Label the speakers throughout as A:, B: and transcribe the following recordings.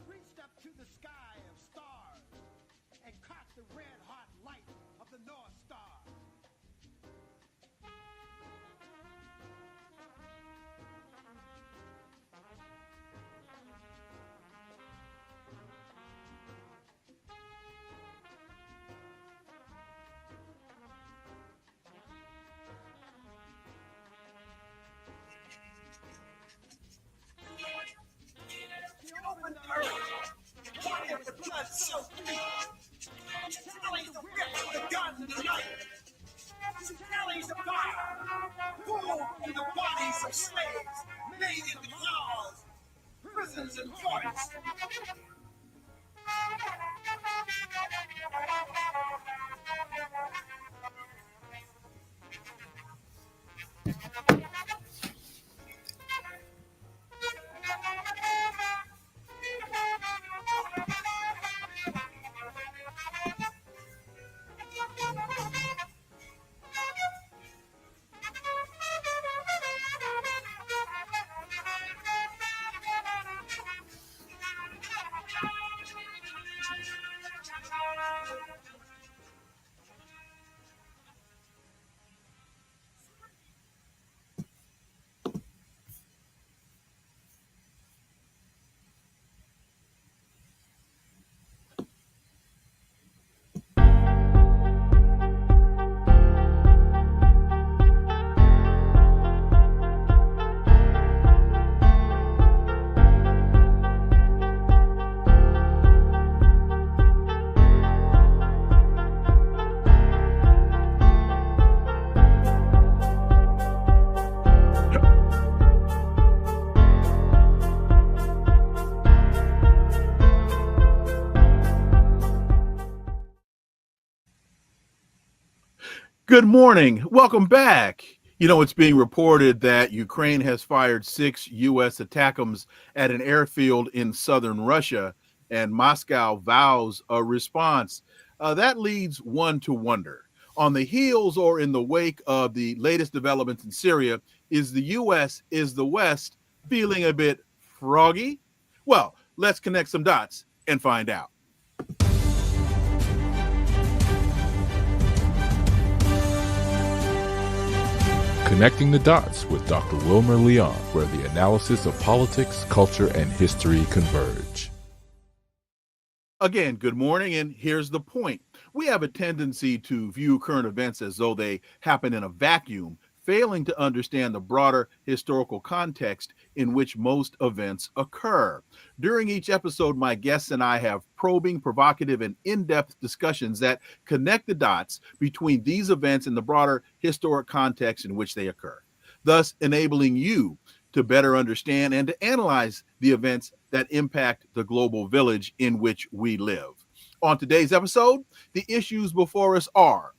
A: reached up to the sky of stars and caught the red-hot light of the North Star.
B: Open earth, body of the blood so deep. Tallies the whip, the gun, the knife. Tallies the fire, pulled from the bodies of slaves, made into claws, prisons and forts.
C: Good morning. Welcome back. You know, it's being reported that Ukraine has fired 6 U.S. ATACMS at an airfield in southern Russia, and Moscow vows a response. That leads one to wonder. On the heels or in the wake of the latest developments in Syria, is the U.S., is the West feeling a bit froggy? Well, let's connect some dots and find out.
D: Connecting the Dots with Dr. Wilmer Leon, where the analysis of politics, culture, and history converge.
C: Again, good morning, and here's the point. We have a tendency to view current events as though they happen in a vacuum, failing to understand the broader historical context in which most events occur. During each episode, my guests and I have probing, provocative, and in-depth discussions that connect the dots between these events and the broader historic context in which they occur, thus enabling you to better understand and to analyze the events that impact the global village in which we live. On today's episode, the issues before us are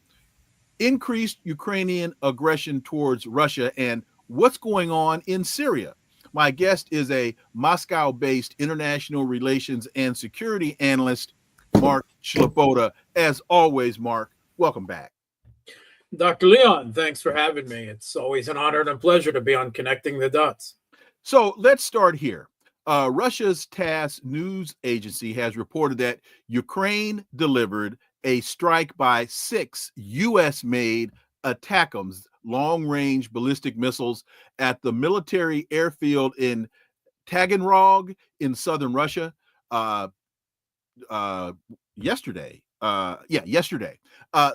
C: increased Ukrainian aggression towards Russia and what's going on in Syria. My guest is a Moscow-based international relations and security analyst, Mark Sleboda. As always, Mark, welcome back.
E: Dr. Leon, thanks for having me. It's always an honor and a pleasure to be on Connecting the Dots.
C: So let's start here. Russia's TASS news agency has reported that Ukraine delivered a strike by 6 U.S.-made ATACMS, long-range ballistic missiles, at the military airfield in Taganrog in southern Russia yesterday. Yesterday.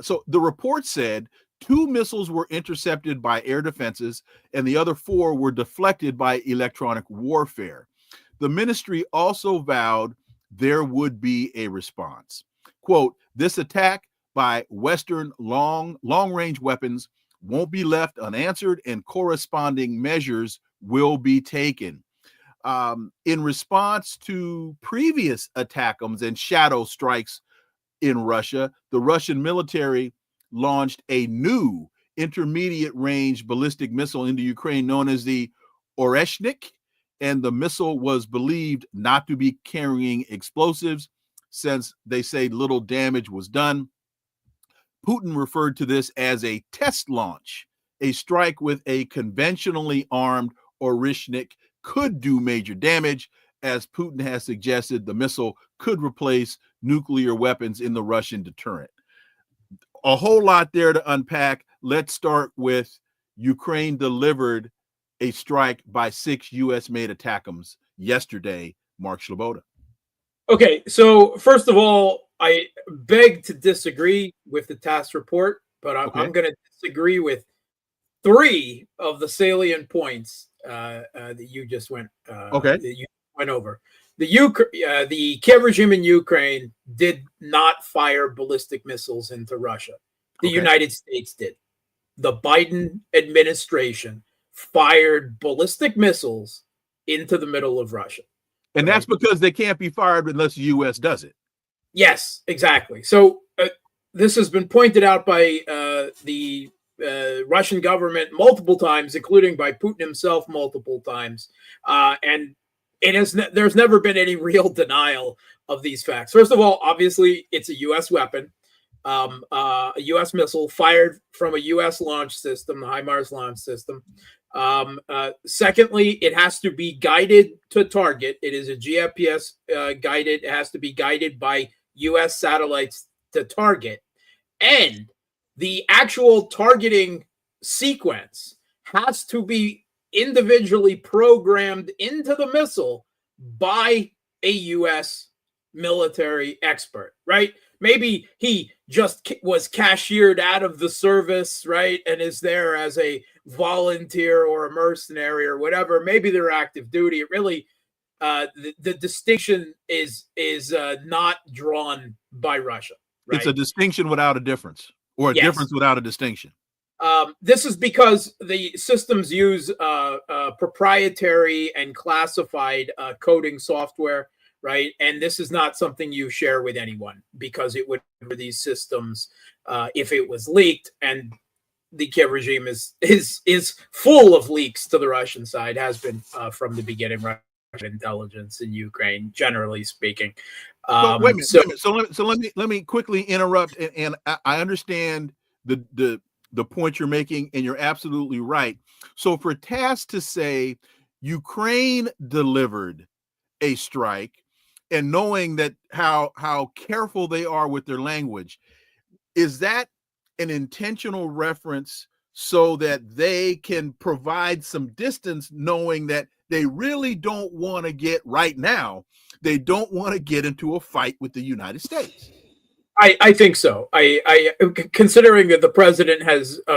C: So the report said 2 missiles were intercepted by air defenses, and the other 4 were deflected by electronic warfare. The ministry also vowed there would be a response. Quote, this attack by Western long-range weapons won't be left unanswered, and corresponding measures will be taken. In response to previous ATACMS and shadow strikes in Russia, the Russian military launched a new intermediate-range ballistic missile into Ukraine known as the Oreshnik, and the missile was believed not to be carrying explosives since they say little damage was done. Putin referred to this as a test launch. A strike with a conventionally armed Oreshnik could do major damage, as Putin has suggested, the missile could replace nuclear weapons in the Russian deterrent. A whole lot there to unpack. Let's start with Ukraine delivered a strike by 6 U.S.-made ATACMS yesterday. Mark Sleboda.
E: Okay, so first of all, I beg to disagree with the task report, but I'm going to disagree with 3 of the salient points that you just went over. The Kiev regime in Ukraine did not fire ballistic missiles into Russia. The United States did. The Biden administration fired ballistic missiles into the middle of Russia.
C: And that's because they can't be fired unless the U.S. does it.
E: Yes, exactly. So this has been pointed out by the Russian government multiple times, including by Putin himself multiple times. And there's never been any real denial of these facts. First of all, obviously, it's a U.S. weapon, a U.S. missile fired from a U.S. launch system, the HIMARS launch system. Secondly, it has to be guided to target. It is a GPS guided. It has to be guided by U.S. satellites to target. And the actual targeting sequence has to be individually programmed into the missile by a U.S. military expert, right? Maybe he just was cashiered out of the service, right, and is there as a volunteer or a mercenary or whatever. Maybe they're active duty. It really, the distinction is not drawn by Russia. Right?
C: It's a distinction without a difference, or a difference without a distinction.
E: This is because the systems use proprietary and classified coding software, right? And this is not something you share with anyone, because it would for these systems if it was leaked. And the Kiev regime is full of leaks to the Russian side, has been from the beginning. Russian intelligence in Ukraine, generally speaking.
C: Wait a minute. So let me quickly interrupt, and I understand the point you're making, and you're absolutely right. So for TASS to say Ukraine delivered a strike, and knowing that how careful they are with their language, is that an intentional reference so that they can provide some distance, knowing that they really don't want to get right now, they don't want to get into a fight with the United States?
E: I think so. I considering that the president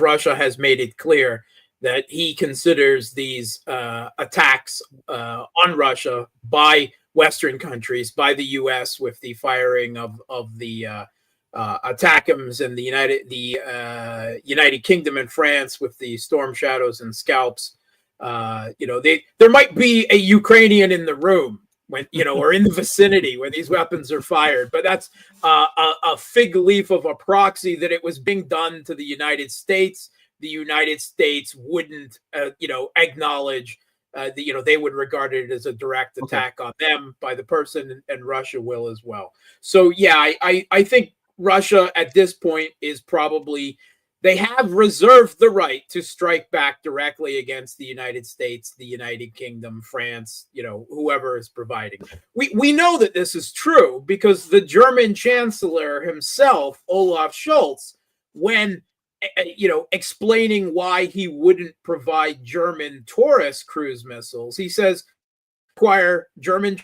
E: Russia has made it clear that he considers these attacks on Russia by Western countries, by the U.S. with the firing of the ATACMS, and the United Kingdom and France with the Storm Shadows and Scalps. There might be a Ukrainian in the room when, or in the vicinity when these weapons are fired, but that's a fig leaf of a proxy that it was being done to the United States. The United States wouldn't, acknowledge they would regard it as a direct attack on them by the person, and Russia will as well. So, yeah, I think Russia at this point is probably, they have reserved the right to strike back directly against the United States, the United Kingdom, France, whoever is providing. We know that this is true because the German Chancellor himself, Olaf Scholz, when explaining why he wouldn't provide German Taurus cruise missiles, he says require German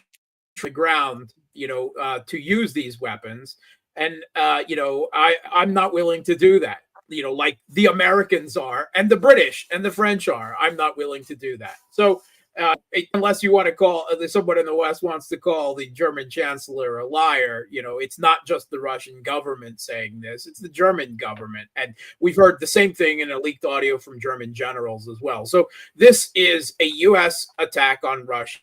E: ground, to use these weapons, and I'm not willing to do that. Like the Americans are, and the British and the French are. I'm not willing to do that. So unless you want to call, someone in the West wants to call the German Chancellor a liar, it's not just the Russian government saying this, it's the German government. And we've heard the same thing in a leaked audio from German generals as well. So this is a U.S. attack on Russia.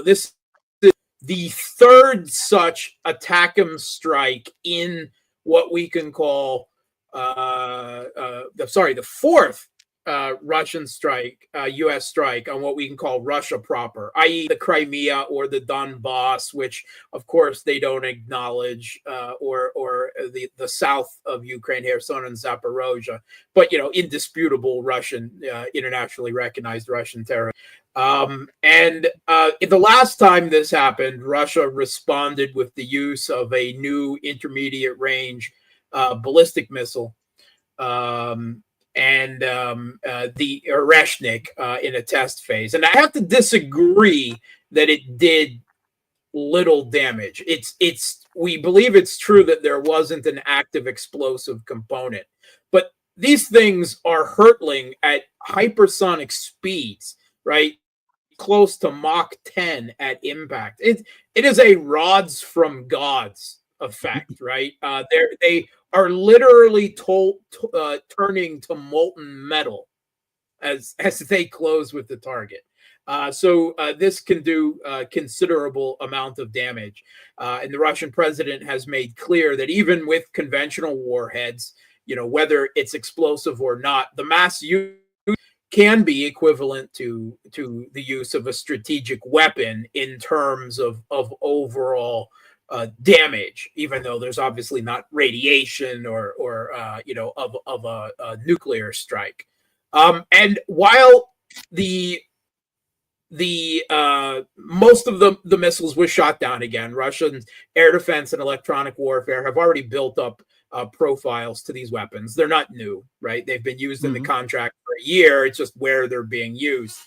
E: This is the third such ATACMS strike in what we can call the fourth Russian strike, U.S. strike on what we can call Russia proper, i.e. the Crimea or the Donbass, which of course they don't acknowledge, or the south of Ukraine, Kherson and Zaporozhye, but indisputable Russian, internationally recognized Russian territory. And the last time this happened, Russia responded with the use of a new intermediate range ballistic missile. And the Oreshnik in a test phase. And I have to disagree that it did little damage. We believe it's true that there wasn't an active explosive component, but these things are hurtling at hypersonic speeds, right? Close to Mach 10 at impact. It is a rods from gods effect, right? They are literally turning to molten metal as they close with the target. So this can do a considerable amount of damage. And the Russian president has made clear that even with conventional warheads, whether it's explosive or not, the mass use can be equivalent to the use of a strategic weapon in terms of overall damage, even though there's obviously not radiation or of a nuclear strike. And while the most of the missiles were shot down again, Russian air defense and electronic warfare have already built up profiles to these weapons. They're not new, right? They've been used in the contract for a year. It's just where they're being used.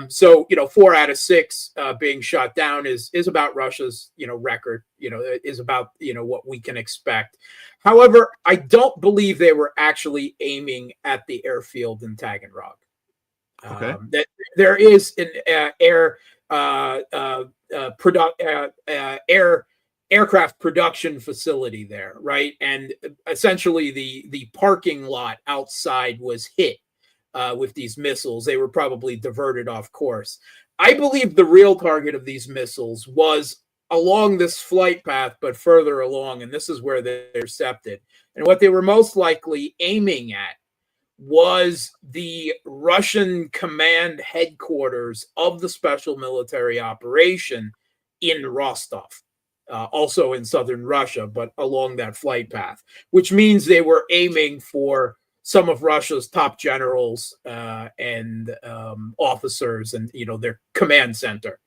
E: So 4 out of 6 being shot down is about Russia's record. Is about what we can expect. However, I don't believe they were actually aiming at the airfield in Taganrog.
C: Okay.
E: That there is an aircraft production facility there, right? And essentially the parking lot outside was hit with these missiles. They were probably diverted off course. I believe the real target of these missiles was along this flight path, but further along, and this is where they're intercepted. And what they were most likely aiming at was the Russian command headquarters of the special military operation in Rostov, also in southern Russia, but along that flight path, which means they were aiming for some of Russia's top generals and officers and, their command center.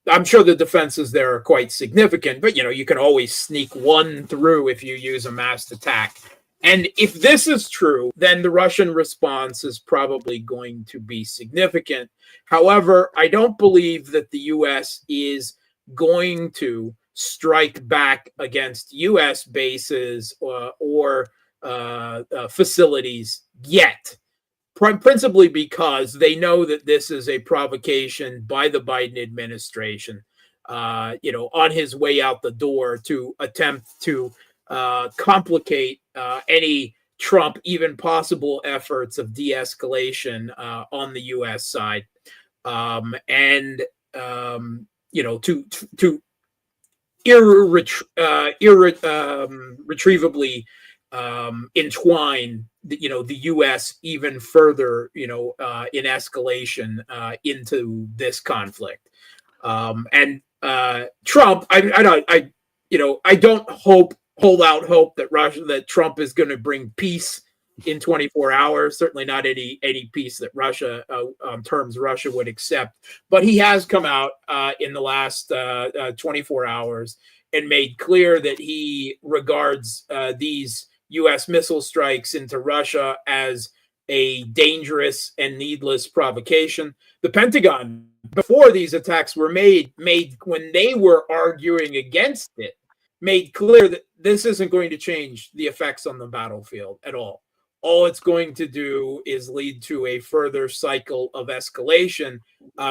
E: I'm sure the defenses there are quite significant, but, you can always sneak one through if you use a massed attack. And if this is true, then the Russian response is probably going to be significant. However, I don't believe that the U.S. is going to strike back against U.S. bases or facilities yet, principally because they know that this is a provocation by the Biden administration, on his way out the door to attempt to complicate any Trump even possible efforts of de-escalation on the U.S. side, and to irretrievably entwine the U.S. even further in escalation into this conflict. And Trump, I don't hold out hope that Trump is going to bring peace in 24 hours. Certainly not any peace that Russia, on terms Russia would accept. But he has come out in the last 24 hours and made clear that he regards these U.S. missile strikes into Russia as a dangerous and needless provocation. The Pentagon, before these attacks were made when they were arguing against it, made clear that this isn't going to change the effects on the battlefield at all. All it's going to do is lead to a further cycle of escalation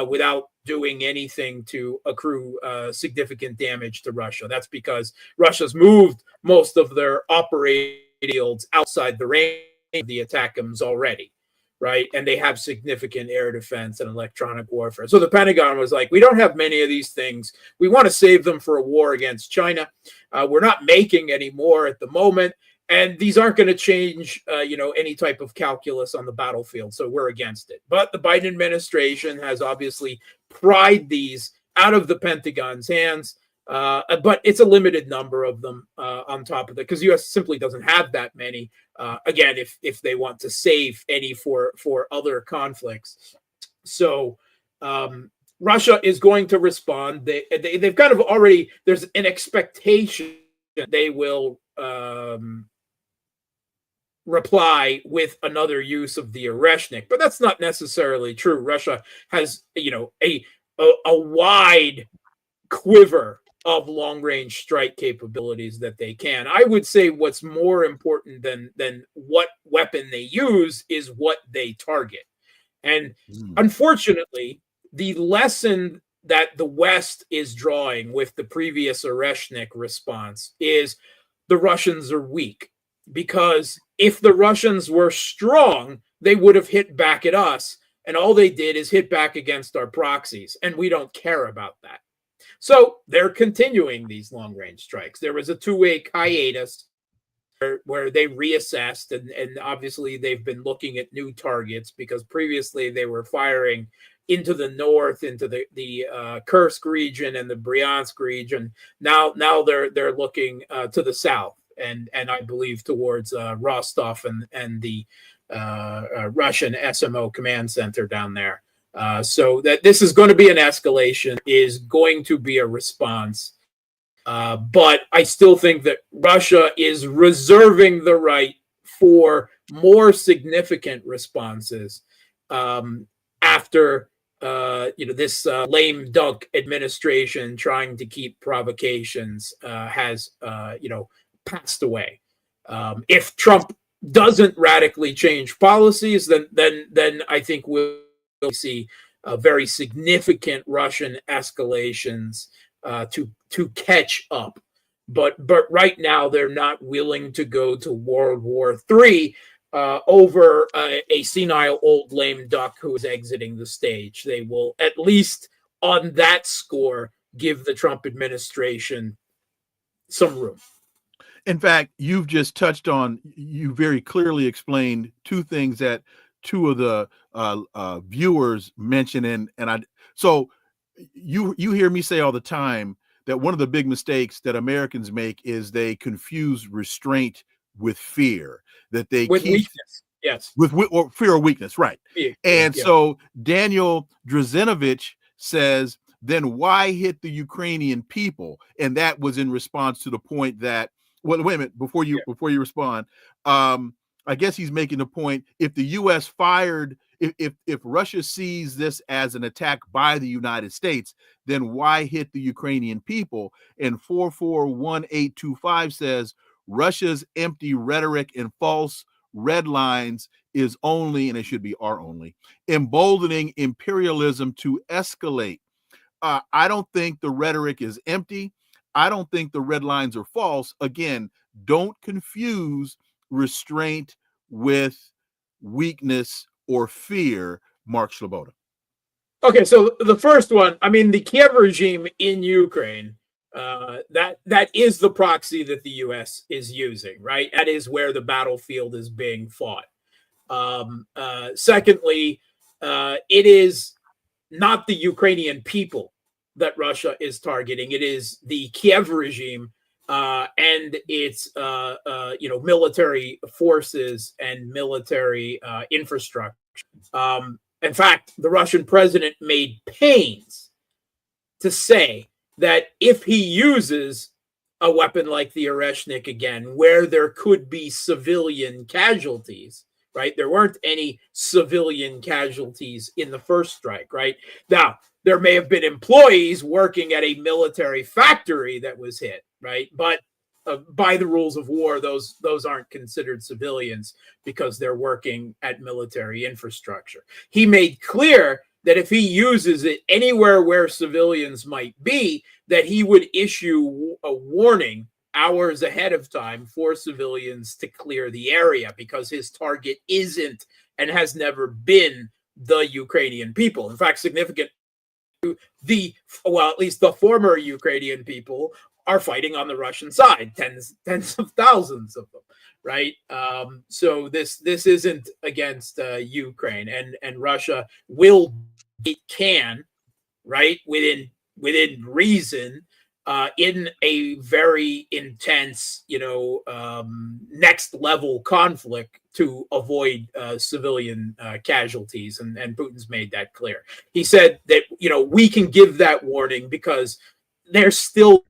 E: without doing anything to accrue significant damage to Russia. That's because Russia's moved most of their operating fields outside the range of the ATACMS already, right? And they have significant air defense and electronic warfare. So the Pentagon was like, we don't have many of these things. We want to save them for a war against China. We're not making any more at the moment. And these aren't going to change, any type of calculus on the battlefield. So we're against it. But the Biden administration has obviously pried these out of the Pentagon's hands. But it's a limited number of them on top of it, because the U.S. simply doesn't have that many. Again, if they want to save any for other conflicts. So Russia is going to respond. They've kind of already, there's an expectation they will reply with another use of the Oreshnik, but that's not necessarily true. Russia has, a wide quiver of long-range strike capabilities that they can. I would say what's more important than what weapon they use is what they target. And unfortunately, the lesson that the West is drawing with the previous Oreshnik response is the Russians are weak, because if the Russians were strong, they would have hit back at us. And all they did is hit back against our proxies. And we don't care about that. So they're continuing these long-range strikes. There was a 2-week hiatus where they reassessed, and obviously they've been looking at new targets, because previously they were firing into the north, into the Kursk region and the Bryansk region. Now they're looking to the south, and I believe towards Rostov and the Russian SMO command center down there. So that this is going to be an escalation, is going to be a response. But I still think that Russia is reserving the right for more significant responses after this lame duck administration trying to keep provocations has passed away. If Trump doesn't radically change policies, then I think we'll see very significant Russian escalations to catch up. But right now they're not willing to go to World War III over a senile old lame duck who is exiting the stage. They will, at least on that score, give the Trump administration some room.
C: In fact, you've just touched on, you very clearly explained two things that two of the viewers mentioned. So you hear me say all the time that one of the big mistakes that Americans make is they confuse restraint with fear, that they
E: with weakness. Yes.
C: With or fear or weakness. Right. Yeah. And so Daniel Drazenovich says, then why hit the Ukrainian people? And that was in response to the point that, well, wait a minute, before you respond, I guess he's making the point, if the U.S. fired, if Russia sees this as an attack by the United States, then why hit the Ukrainian people? And 441825 says, Russia's empty rhetoric and false red lines is only, and it should be are only, emboldening imperialism to escalate. I don't think the rhetoric is empty. I don't think the red lines are false. Again, don't confuse restraint with weakness or fear, Mark Sleboda.
E: Okay, so the first one, I mean, the Kiev regime in Ukraine, that is the proxy that the U.S. is using, right? That is where the battlefield is being fought. Secondly, it is not the Ukrainian people that Russia is targeting. It is the Kiev regime and its military forces and military infrastructure. In fact, the Russian president made pains to say that if he uses a weapon like the Oreshnik again, where there could be civilian casualties, right? There weren't any civilian casualties in the first strike, right? Now, there may have been employees working at a military factory that was hit, right? But by the rules of war, those aren't considered civilians because they're working at military infrastructure. He made clear that if he uses it anywhere where civilians might be, that he would issue a warning hours ahead of time for civilians to clear the area, because his target isn't and has never been the Ukrainian people. In fact, significant, at least the former Ukrainian people are fighting on the Russian side, tens of thousands of them, right? So this isn't against Ukraine, and Russia will, it can, right, within reason, in a very intense, next level conflict to avoid civilian casualties, and Putin's made that clear. He said that we can give that warning because there's still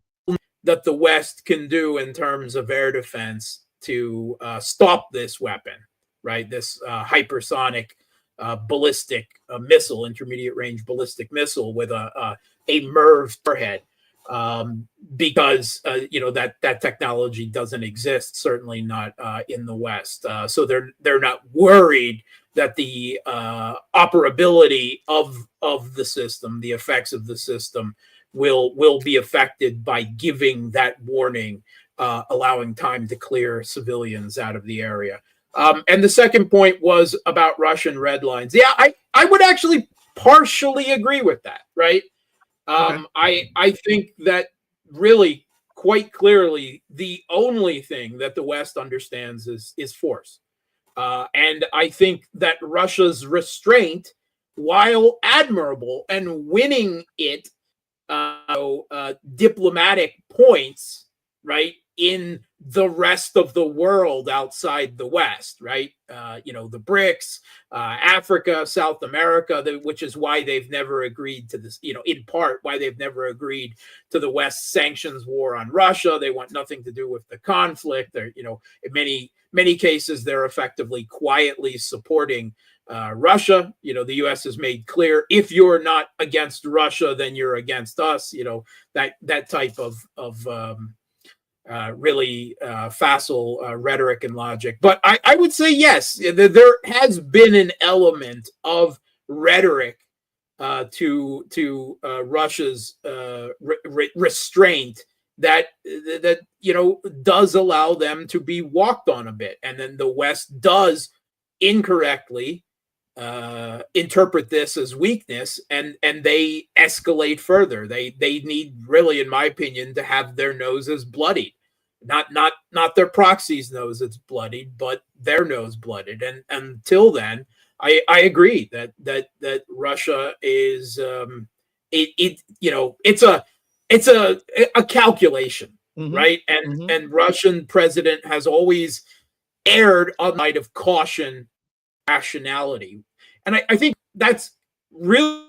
E: that the West can do in terms of air defense to stop this weapon, right? This hypersonic ballistic missile, intermediate range ballistic missile with a MIRV warhead, because that technology doesn't exist, certainly not in the West. So they're not worried that the operability of the system, the effects of the system, will be affected by giving that warning, allowing time to clear civilians out of the area. And the second point was about Russian red lines. Yeah, I would actually partially agree with that, right? Okay. I think that really, quite clearly, the only thing that the West understands is force. And I think that Russia's restraint, while admirable and winning it diplomatic points, right, in the rest of the world outside the West, right? The BRICS, Africa, South America, which is why they've never agreed to this, in part why they've never agreed to the West's sanctions war on Russia. They want nothing to do with the conflict. They're, in many cases, they're effectively quietly supporting Russia. The U.S. has made clear, if you're not against Russia, then you're against us. That type of really facile rhetoric and logic. But I would say, yes, there has been an element of rhetoric to Russia's restraint that does allow them to be walked on a bit. And then the West does incorrectly interpret this as weakness, and they escalate further. They need, really, in my opinion, to have their noses bloodied. Not their proxy's nose that's bloodied, but their nose blooded. And until then, I agree that Russia is it's a calculation, mm-hmm. right? And Russian president has always erred on the side of caution, rationality. And I think that's really,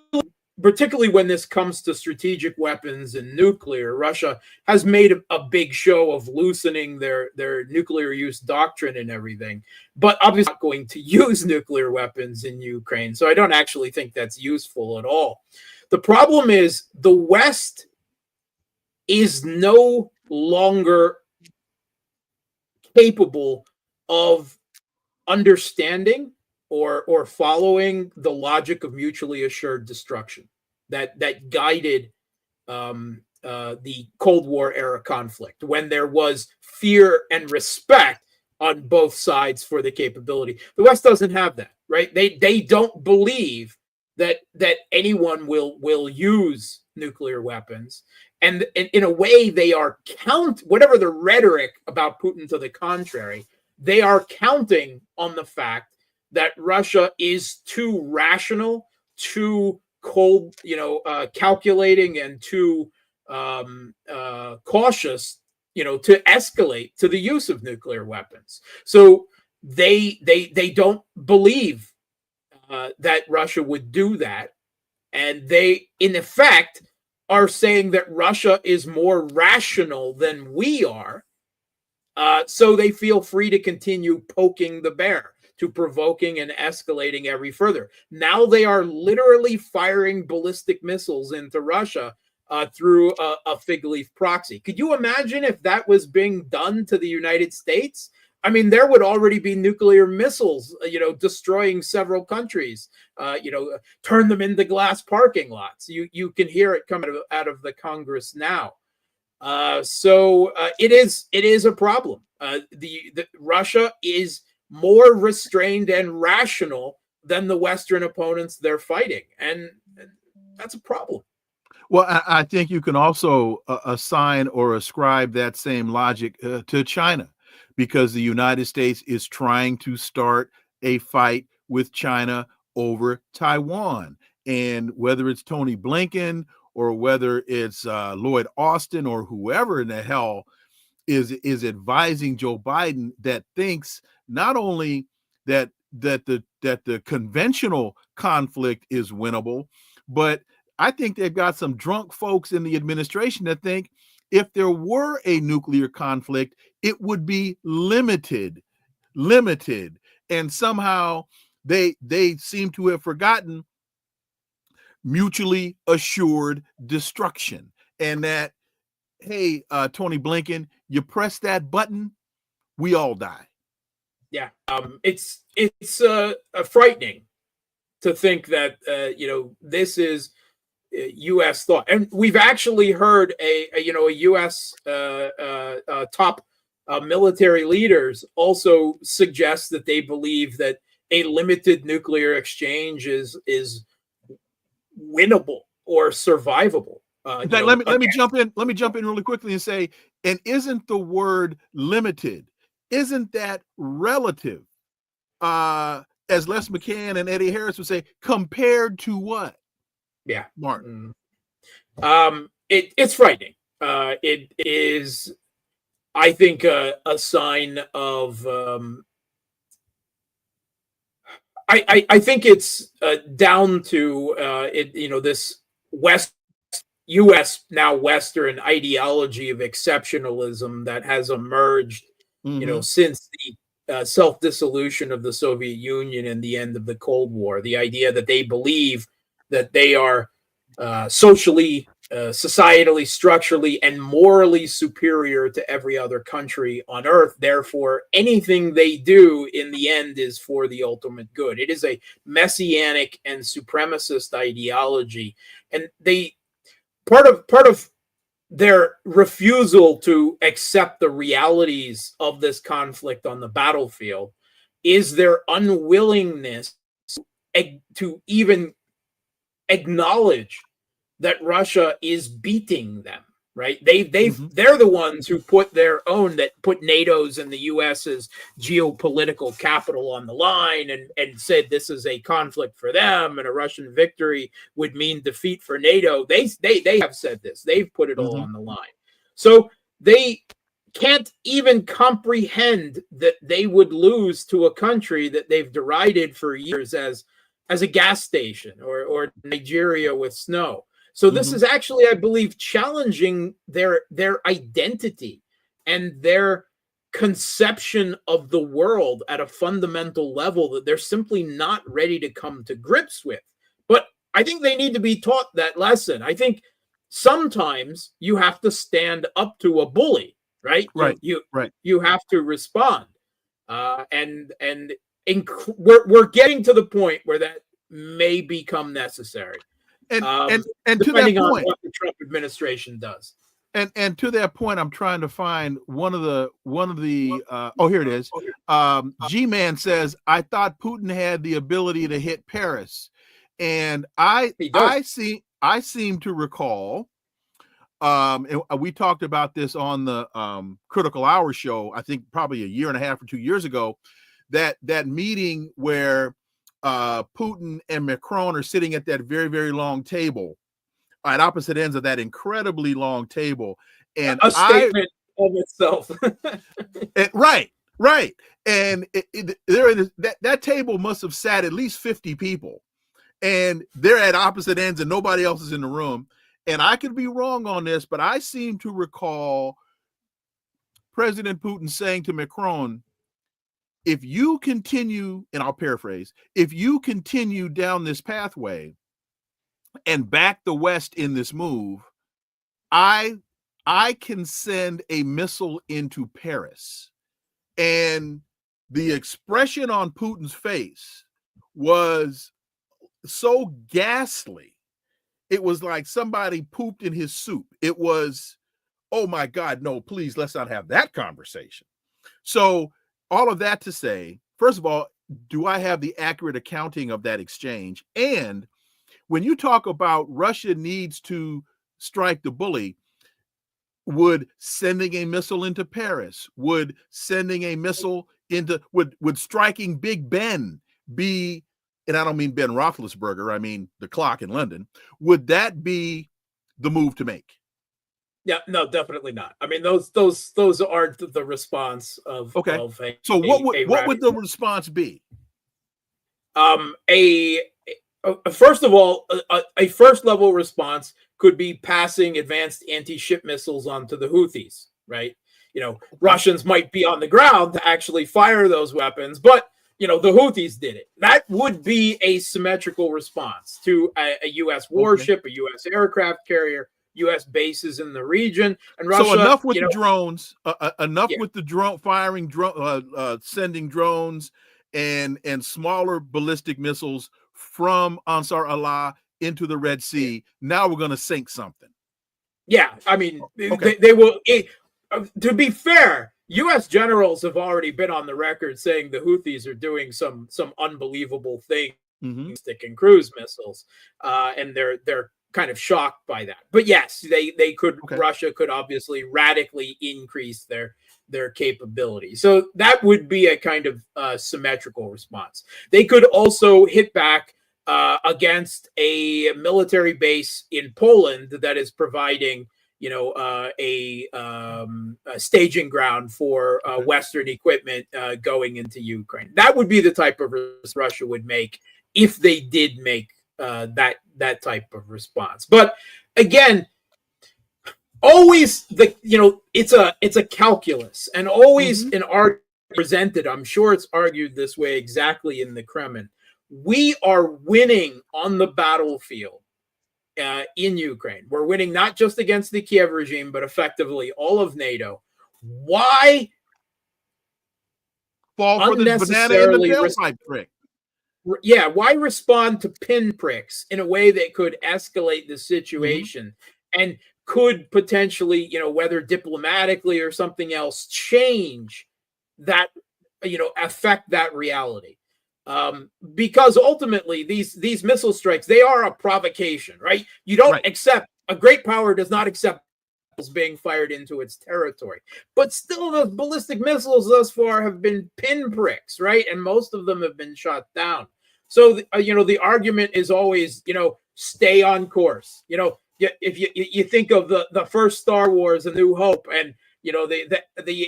E: particularly when this comes to strategic weapons and nuclear, Russia has made a big show of loosening their nuclear use doctrine and everything, but obviously not going to use nuclear weapons in Ukraine. So I don't actually think that's useful at all. The problem is the West is no longer capable of understanding or following the logic of mutually assured destruction that guided the Cold War era conflict, when there was fear and respect on both sides for the capability. The West doesn't have that, right? They don't believe that anyone will use nuclear weapons. And in a way, they are whatever the rhetoric about Putin to the contrary, they are counting on the fact that Russia is too rational, too cold, calculating, and too cautious, to escalate to the use of nuclear weapons. So they don't believe that Russia would do that, and they, in effect, are saying that Russia is more rational than we are. So they feel free to continue poking the bear, to provoking and escalating every further. Now they are literally firing ballistic missiles into Russia through a fig leaf proxy. Could you imagine if that was being done to the United States? I mean, there would already be nuclear missiles, destroying several countries, turn them into glass parking lots. You can hear it coming out of the Congress now. So it is a problem. The Russia is more restrained and rational than the Western opponents they're fighting, and that's a problem.
C: Well, I think you can also assign or ascribe that same logic to China, because the United States is trying to start a fight with China over Taiwan. And whether it's Tony Blinken or whether it's Lloyd Austin or whoever in the hell is advising Joe Biden, that thinks not only that the conventional conflict is winnable, but I think they've got some drunk folks in the administration that think if there were a nuclear conflict, it would be limited, and somehow they seem to have forgotten mutually assured destruction, and that, hey, Tony Blinken, you press that button, we all die.
E: Yeah, it's frightening to think that this is U.S. thought, and we've actually heard a U.S. Top military leaders also suggest that they believe that a limited nuclear exchange is winnable or survivable.
C: In fact, let me jump in. Let me jump in really quickly and say, and isn't the word limited, isn't that relative? As Les McCann and Eddie Harris would say, compared to what?
E: Yeah,
C: Martin.
E: It's frightening. It is, I think, a sign of. I think it's down to this U.S. now Western ideology of exceptionalism that has emerged, since the self-dissolution of the Soviet Union and the end of the Cold War. The idea that they believe that they are socially, societally, structurally, and morally superior to every other country on earth. Therefore, anything they do in the end is for the ultimate good. It is a messianic and supremacist ideology, and part of their refusal to accept the realities of this conflict on the battlefield is their unwillingness to even acknowledge that Russia is beating them. Right? They're the ones who put NATO's and the US's geopolitical capital on the line and said this is a conflict for them and a Russian victory would mean defeat for NATO. They have said this. They've put it all on the line. So they can't even comprehend that they would lose to a country that they've derided for years as a gas station or Nigeria with snow. So this is actually, I believe, challenging their identity and their conception of the world at a fundamental level that they're simply not ready to come to grips with. But I think they need to be taught that lesson. I think sometimes you have to stand up to a bully, right?
C: Right.
E: You have to respond. And we're getting to the point where that may become necessary.
C: And to
E: depending
C: that
E: on
C: point,
E: what the Trump administration does.
C: And to that point, I'm trying to find one of the oh, here it is. G-Man says, I thought Putin had the ability to hit Paris. And I seem to recall, and we talked about this on the Critical Hour show, I think probably a year and a half or 2 years ago, that meeting where Putin and Macron are sitting at that very, very long table at opposite ends of that incredibly long table. And
E: a statement of itself.
C: Right. And that table must have sat at least 50 people. And they're at opposite ends and nobody else is in the room. And I could be wrong on this, but I seem to recall President Putin saying to Macron, if you continue, and I'll paraphrase, if you continue down this pathway and back the West in this move, I can send a missile into Paris. And the expression on Putin's face was so ghastly. It was like somebody pooped in his soup. It was, oh my God, no, please, let's not have that conversation. So all of that to say, first of all, do I have the accurate accounting of that exchange? And when you talk about Russia needs to strike the bully, would sending a missile into Paris, would sending a missile into, would striking Big Ben be, and I don't mean Ben Roethlisberger, I mean the clock in London, would that be the move to make?
E: Yeah, no, definitely not. I mean, those aren't the response of.
C: Okay.
E: Of
C: so what would the response be?
E: First of all, a first level response could be passing advanced anti-ship missiles onto the Houthis, right? Russians might be on the ground to actually fire those weapons, but the Houthis did it. That would be a symmetrical response to a U.S. warship, a U.S. aircraft carrier, U.S. bases in the region, and Russia.
C: So enough with the drones, with the drone firing, sending drones and smaller ballistic missiles from Ansar Allah into the Red Sea. Now we're going to sink something.
E: Yeah, I mean, they will. To be fair, U.S. generals have already been on the record saying the Houthis are doing some unbelievable things, sticking cruise missiles, and they're kind of shocked by that. But yes, they could. Russia could obviously radically increase their capability. So that would be a kind of symmetrical response. They could also hit back against a military base in Poland that is providing, a staging ground for Western equipment going into Ukraine. That would be the type of response Russia would make if they did make that type of response. But again, always it's a calculus, and always an argument presented. I'm sure it's argued this way exactly in the Kremlin. We are winning on the battlefield in Ukraine. We're winning not just against the Kiev regime, but effectively all of NATO. Why
C: fall for the banana in the tailpipe trick?
E: Yeah, why respond to pinpricks in a way that could escalate the situation and could potentially, whether diplomatically or something else, change that, affect that reality? Because ultimately these missile strikes, they are a provocation, right? You don't accept, a great power does not accept being fired into its territory, but still the ballistic missiles thus far have been pinpricks, right? And most of them have been shot down. So the argument is always, stay on course. If you think of the first Star Wars, A New Hope, and the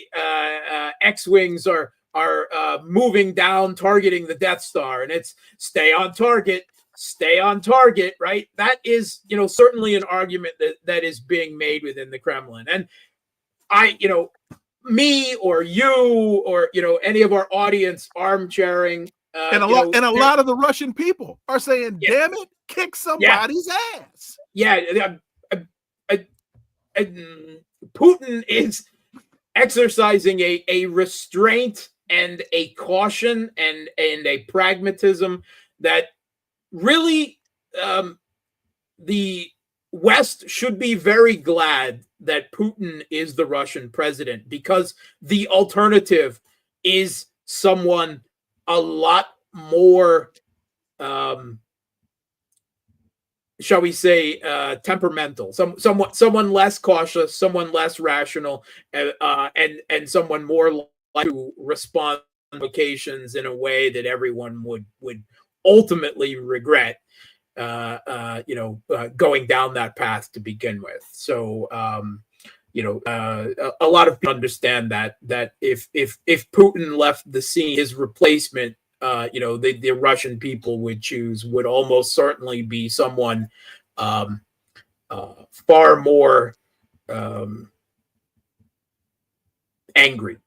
E: X-wings are moving down, targeting the Death Star, and it's stay on target, right? That is, certainly an argument that is being made within the Kremlin. And me or you or, any of our audience armchairing,
C: and a lot of the Russian people are saying, damn it, kick somebody's ass.
E: Yeah. Putin is exercising a restraint and a caution and a pragmatism that really the West should be very glad that Putin is the Russian president, because the alternative is someone a lot more, shall we say, temperamental, someone less cautious, someone less rational, and someone more likely to respond to occasions in a way that everyone would ultimately regret, going down that path to begin with. So, a lot of people understand that if Putin left the scene, his replacement, the Russian people would almost certainly be someone far more angry.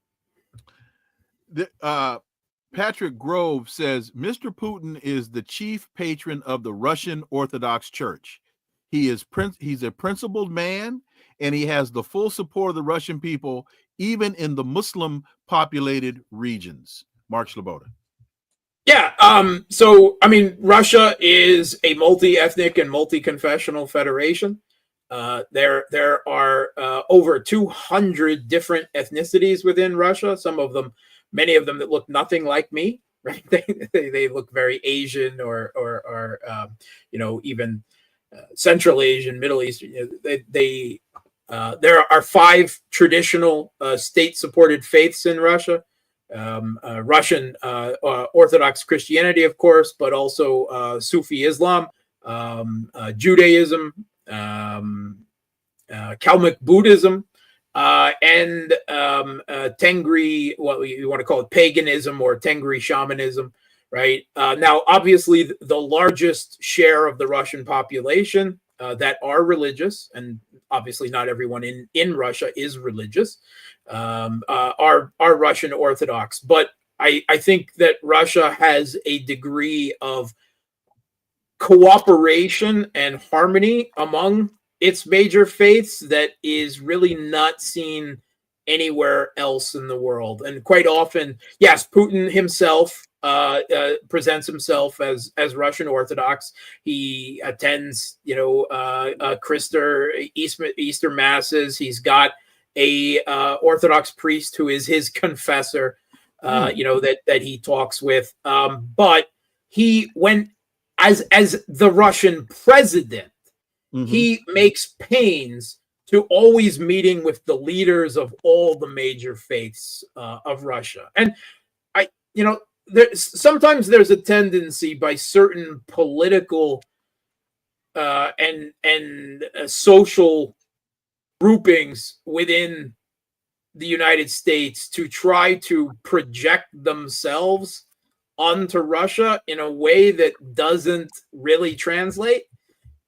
C: Patrick Grove says Mr. Putin is the chief patron of the Russian Orthodox Church. He's a principled man, and he has the full support of the Russian people, even in the Muslim populated regions. Mark Sleboda.
E: Yeah. So, I mean, Russia is a multi-ethnic and multi-confessional federation. There are over 200 different ethnicities within Russia. Many of them that look nothing like me, right? They look very Asian or even Central Asian, Middle Eastern. There are 5 traditional state-supported faiths in Russia. Russian Orthodox Christianity, of course, but also Sufi Islam, Judaism, Kalmyk Buddhism, and Tengri, what you want to call it, paganism or Tengri shamanism, right? Now, obviously, the largest share of the Russian population that are religious, and obviously not everyone in Russia is religious, are Russian Orthodox. But I think that Russia has a degree of cooperation and harmony among its major faiths that is really not seen anywhere else in the world. And quite often, yes, Putin himself presents himself as Russian Orthodox. He attends, Easter masses. He's got a Orthodox priest who is his confessor, that he talks with. But he went as the Russian president. He makes pains to always meeting with the leaders of all the major faiths of Russia. And sometimes there's a tendency by certain political and social groupings within the United States to try to project themselves onto Russia in a way that doesn't really translate.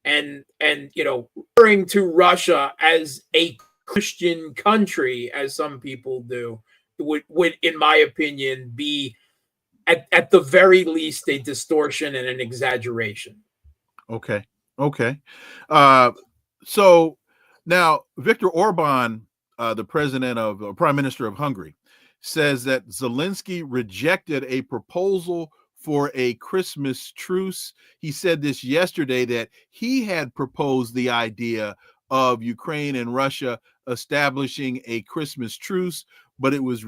E: And referring to Russia as a Christian country, as some people do, would in my opinion, be at the very least a distortion and an exaggeration.
C: Okay. So now Viktor Orban, the Prime Minister of Hungary, says that Zelensky rejected a proposal for a Christmas truce. He said this yesterday, that he had proposed the idea of Ukraine and Russia establishing a Christmas truce, but it was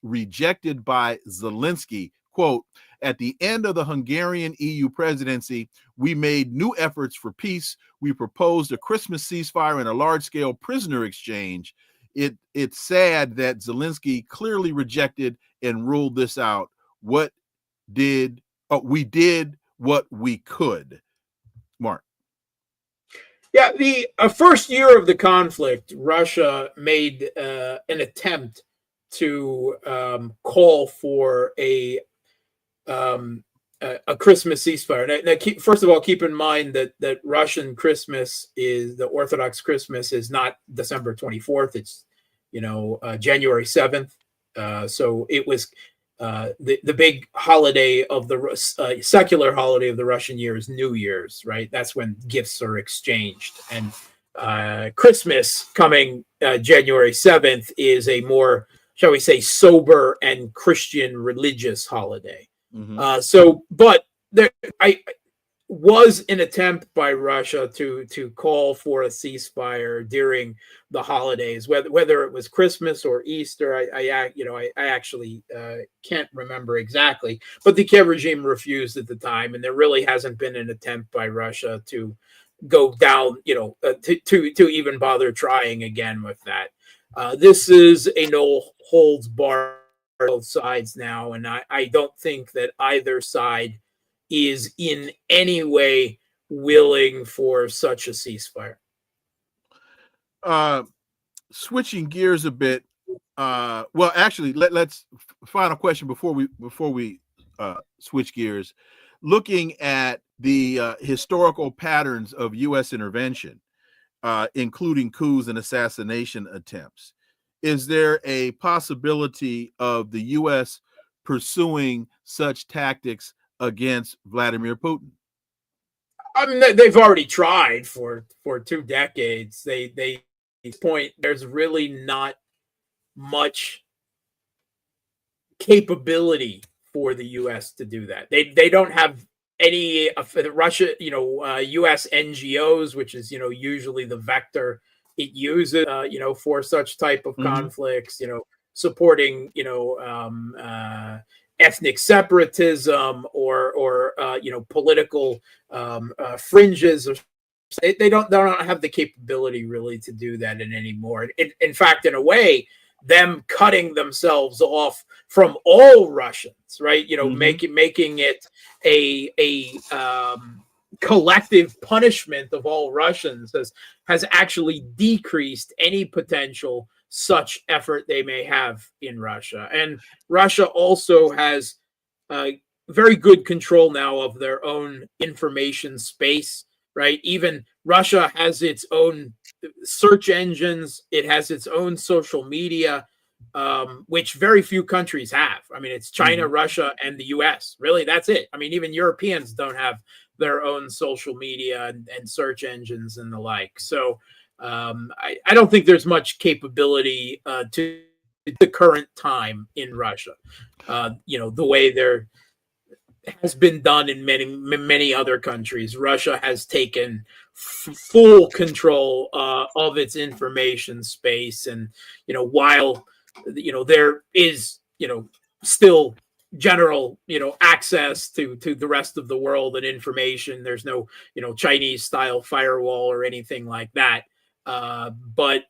C: rejected by Zelensky. Quote, "At the end of the Hungarian EU presidency, we made new efforts for peace. We proposed a Christmas ceasefire and a large-scale prisoner exchange. It's sad that Zelensky clearly rejected and ruled this out. We did what we could." Mark.
E: Yeah, the first year of the conflict, Russia made an attempt to call for a Christmas ceasefire. Now first of all, keep in mind that Russian Christmas the Orthodox Christmas is not December 24th. It's January 7th. So it was the big holiday of the secular holiday of the Russian year is New Year's, right? That's when gifts are exchanged. And Christmas coming January 7th is a more, shall we say, sober and Christian religious holiday. But there was an attempt by Russia to call for a ceasefire during the holidays, whether it was Christmas or Easter. I actually can't remember exactly, but the Kiev regime refused at the time, and there really hasn't been an attempt by Russia to go down, to even bother trying again with that. This is a no holds barred both sides now, and I don't think that either side is in any way willing for such a ceasefire.
C: Switching gears a bit. Well, actually, let's final question before we switch gears. Looking at the historical patterns of U.S. intervention, including coups and assassination attempts, is there a possibility of the U.S. pursuing such tactics against Vladimir Putin?
E: I mean, they've already tried for 2 decades. At this point, there's really not much capability for the U.S. to do that. They don't have any Russia, U.S. NGOs, which is usually the vector it uses, for such type of conflicts. Supporting ethnic separatism or political fringes. Or they don't have the capability really to do that anymore. In fact, in a way, them cutting themselves off from all Russians, right? Making it a collective punishment of all Russians has actually decreased any potential such effort they may have in Russia. And Russia also has very good control now of their own information space, right? Even Russia has its own search engines. It has its own social media, which very few countries have. I mean, it's China, Russia, and the US. Really, that's it. I mean, even Europeans don't have their own social media and search engines and the like. So I don't think there's much capability to the current time in Russia. The way there has been done in many other countries. Russia has taken full control of its information space, and while there is still general access to the rest of the world and information, there's no Chinese style firewall or anything like that, but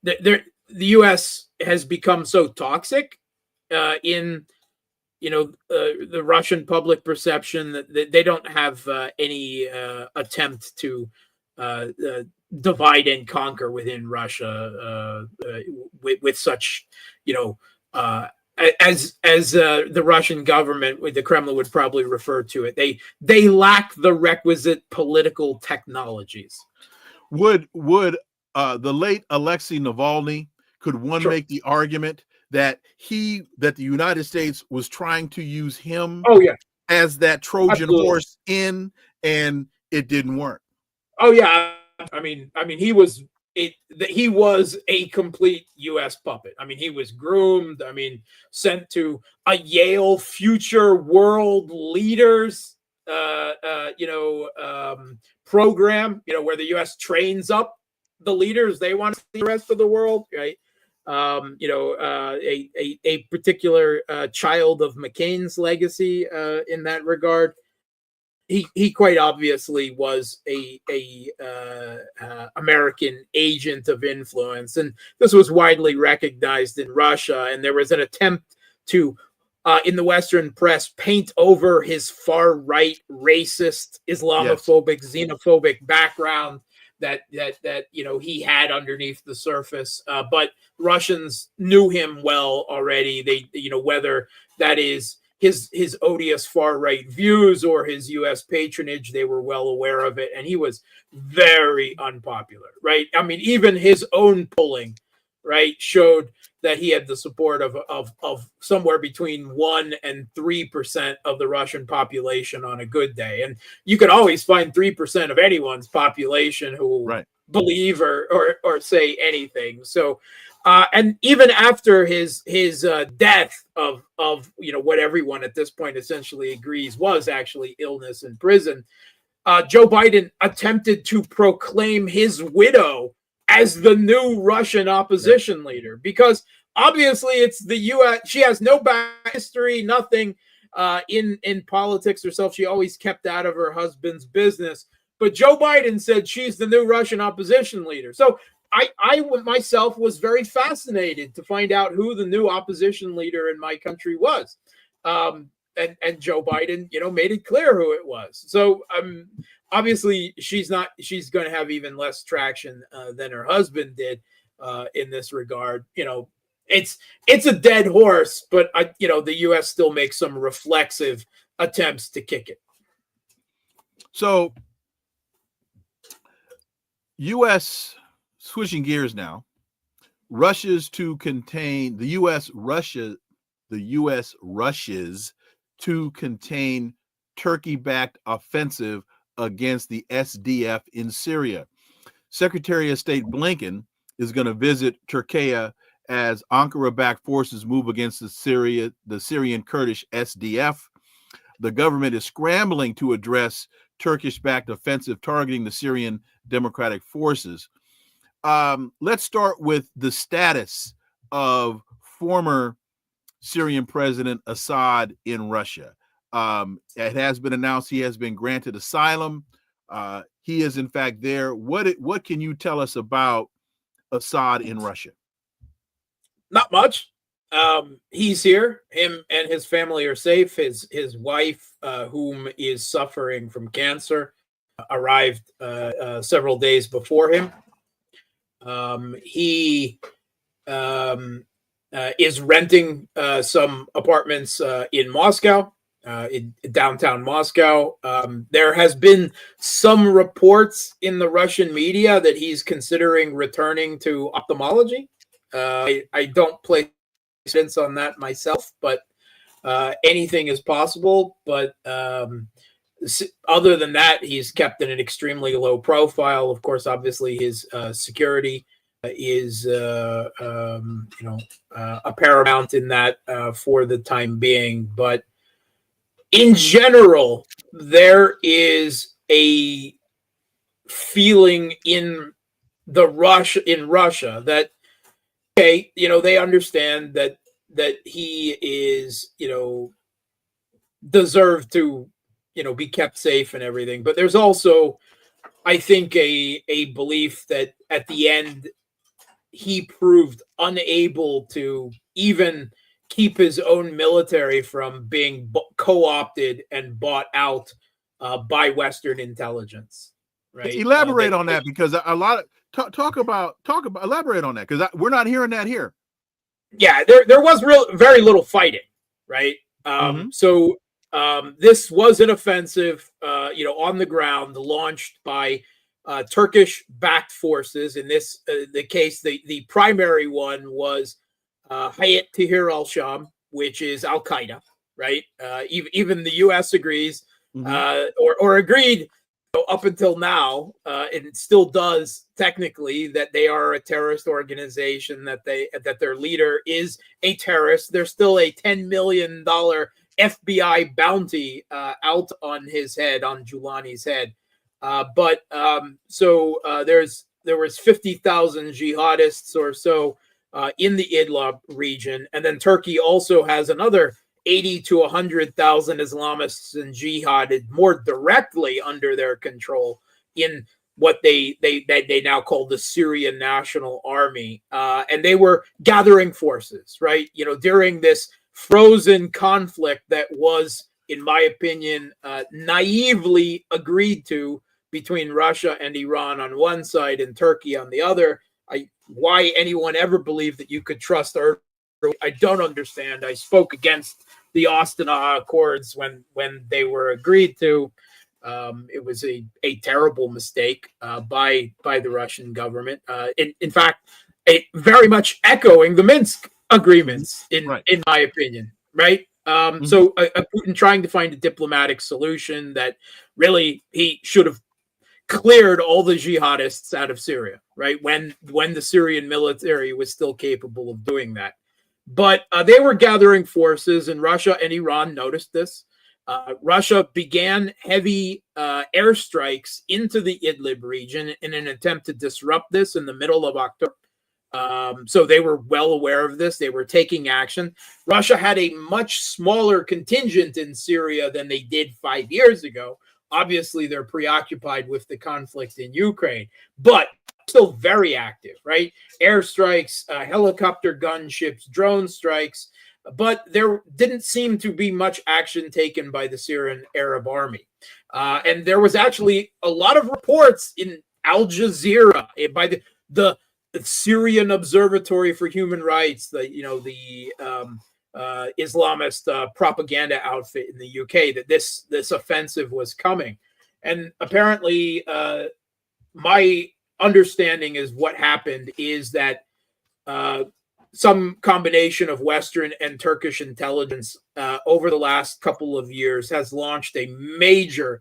E: the US has become so toxic in the Russian public perception that they don't have any attempt to divide and conquer within Russia with such, as the Russian government, with the Kremlin would probably refer to it. They lack the requisite political technologies.
C: Would the late Alexei Navalny, could one
E: Sure.
C: make the argument that the United States was trying to use him
E: Oh yeah,
C: as that Trojan
E: Absolutely.
C: horse and it didn't work?
E: oh yeah. I mean, he was a complete U.S. puppet. I mean, he was groomed. I mean, sent to a Yale Future World Leaders, program, where the U.S. trains up the leaders they want to see the rest of the world, right? A particular child of McCain's legacy in that regard. He quite obviously was a American agent of influence, and this was widely recognized in Russia. And there was an attempt to, in the Western press, paint over his far right, racist, Islamophobic, xenophobic background that he had underneath the surface. But Russians knew him well already. They whether that is his odious far right views or his U.S. patronage, they were well aware of it, and he was very unpopular, right? I mean, even his own polling, right, showed that he had the support of somewhere between 1% and 3% of the Russian population on a good day, and you could always find 3% of anyone's population who will believe or say anything. So. And even after his death of what everyone at this point essentially agrees was actually illness in prison, Joe Biden attempted to proclaim his widow as the new Russian opposition leader, because obviously it's the U.S. She has no back history, nothing in politics herself. She always kept out of her husband's business. But Joe Biden said she's the new Russian opposition leader. So I myself was very fascinated to find out who the new opposition leader in my country was. And Joe Biden, made it clear who it was. So obviously she's going to have even less traction than her husband did in this regard. It's a dead horse, but the U.S. still makes some reflexive attempts to kick it.
C: So U.S. switching gears now, rushes to contain the U.S. rushes to contain Turkey-backed offensive against the SDF in Syria. Secretary of State Blinken is going to visit Turkey as Ankara-backed forces move against the Syrian Kurdish SDF. The government is scrambling to address Turkish-backed offensive targeting the Syrian Democratic Forces. Let's start with the status of former Syrian President Assad in Russia. It has been announced he has been granted asylum. He is in fact there. What can you tell us about Assad in Russia?
E: Not much. He's here. Him and his family are safe. His wife, whom is suffering from cancer, arrived several days before him. He is renting some apartments in Moscow, in downtown Moscow. There has been some reports in the Russian media that he's considering returning to ophthalmology. I don't place evidence on that myself, but anything is possible. But other than that, he's kept in an extremely low profile. Of course, obviously, his security is a paramount in that for the time being. But in general, there is a feeling in Russia that, okay, they understand that he is, deserved to, be kept safe and everything. But there's also, I think, a belief that at the end, he proved unable to even keep his own military from being co-opted and bought out by Western intelligence. Right?
C: Elaborate on that, because a lot of elaborate on that, because we're not hearing that here.
E: Yeah, there was very little fighting, right? So this was an offensive, on the ground, launched by Turkish-backed forces. In this the case, the primary one was Hayat Tahrir al-Sham, which is Al Qaeda, right? Even the U.S. agrees, or agreed up until now, and it still does technically, that they are a terrorist organization, that their leader is a terrorist. There's still a $10 million FBI bounty out on his head, on Julani's head. There was 50,000 jihadists or so in the Idlib region, and then Turkey also has another 80 to 100,000 Islamists and jihad more directly under their control in what they now call the Syrian National Army, and they were gathering forces, right? During this frozen conflict that was, in my opinion, naively agreed to between Russia and Iran on one side and Turkey on the other. Why anyone ever believed that you could trust Erdogan, I don't understand. I spoke against the Astana Accords when they were agreed to. It was a terrible mistake by the Russian government. In fact, very much echoing the Minsk agreements, in my opinion, right? So Putin trying to find a diplomatic solution that really he should have cleared all the jihadists out of Syria, right? When the Syrian military was still capable of doing that. But they were gathering forces, and Russia and Iran noticed this. Russia began heavy airstrikes into the Idlib region in an attempt to disrupt this in the middle of October. So they were well aware of this. They were taking action. Russia had a much smaller contingent in Syria than they did 5 years ago. Obviously, they're preoccupied with the conflict in Ukraine, but still very active, right? Airstrikes, helicopter gunships, drone strikes, but there didn't seem to be much action taken by the Syrian Arab Army. And there was actually a lot of reports in Al Jazeera by the Syrian Observatory for Human Rights, the Islamist propaganda outfit in the UK, that this offensive was coming. And apparently, my understanding is what happened is that some combination of Western and Turkish intelligence over the last couple of years has launched a major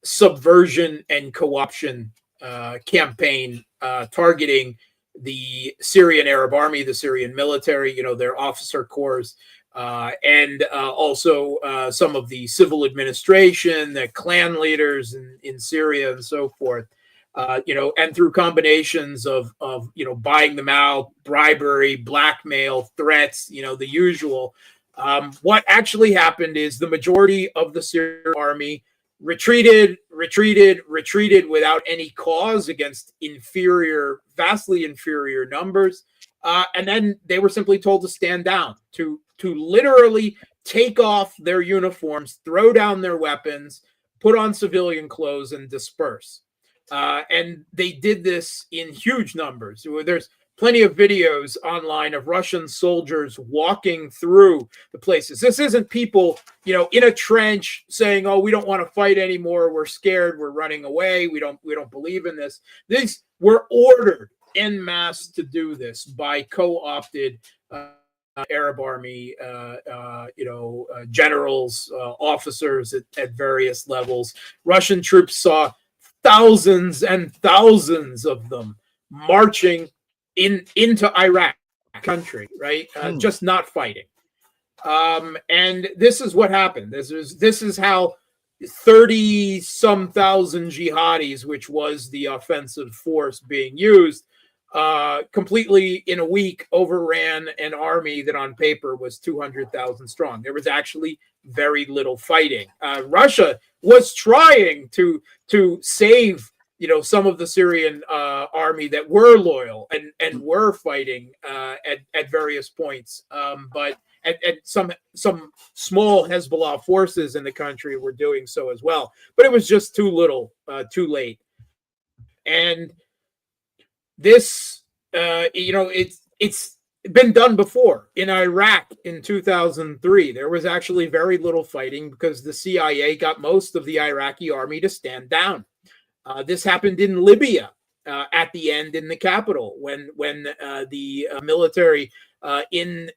E: subversion and co-option campaign targeting the Syrian Arab Army, the Syrian military, their officer corps, and also some of the civil administration, the clan leaders in Syria and so forth. And through combinations of buying them out, bribery, blackmail, threats, the usual, What actually happened is the majority of the Syrian army retreated without any cause against vastly inferior numbers. And then they were simply told to stand down, to literally take off their uniforms, throw down their weapons, put on civilian clothes, and disperse. And they did this in huge numbers. There's plenty of videos online of Russian soldiers walking through the places. This isn't people, in a trench saying, "Oh, we don't want to fight anymore. We're scared. We're running away. We don't believe in this." These were ordered en masse to do this by co-opted Arab army, generals, officers at various levels. Russian troops saw thousands and thousands of them marching into Iraq country, right? Just not fighting. And this is what happened. This is how 30-some thousand jihadis, which was the offensive force being used, completely in a week overran an army that on paper was 200,000 strong. There was actually very little fighting. Russia was trying to save some of the Syrian army that were loyal and were fighting at various points, but some small Hezbollah forces in the country were doing so as well. But it was just too little, too late. And this, it's been done before. In Iraq in 2003, there was actually very little fighting because the CIA got most of the Iraqi army to stand down. This happened in Libya at the end in the capital when the military in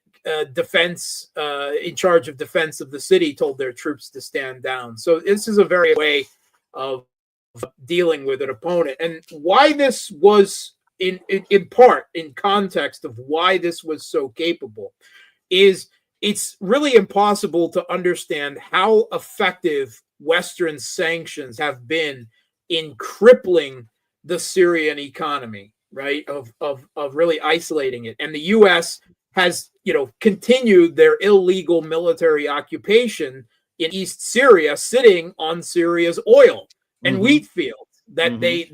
E: charge of defense of the city told their troops to stand down. So this is a very way of dealing with an opponent, and why this was in part in context of why this was so capable is it's really impossible to understand how effective Western sanctions have been in crippling the Syrian economy, right? Of really isolating it. And the U.S. has, continued their illegal military occupation in East Syria, sitting on Syria's oil and wheat fields that they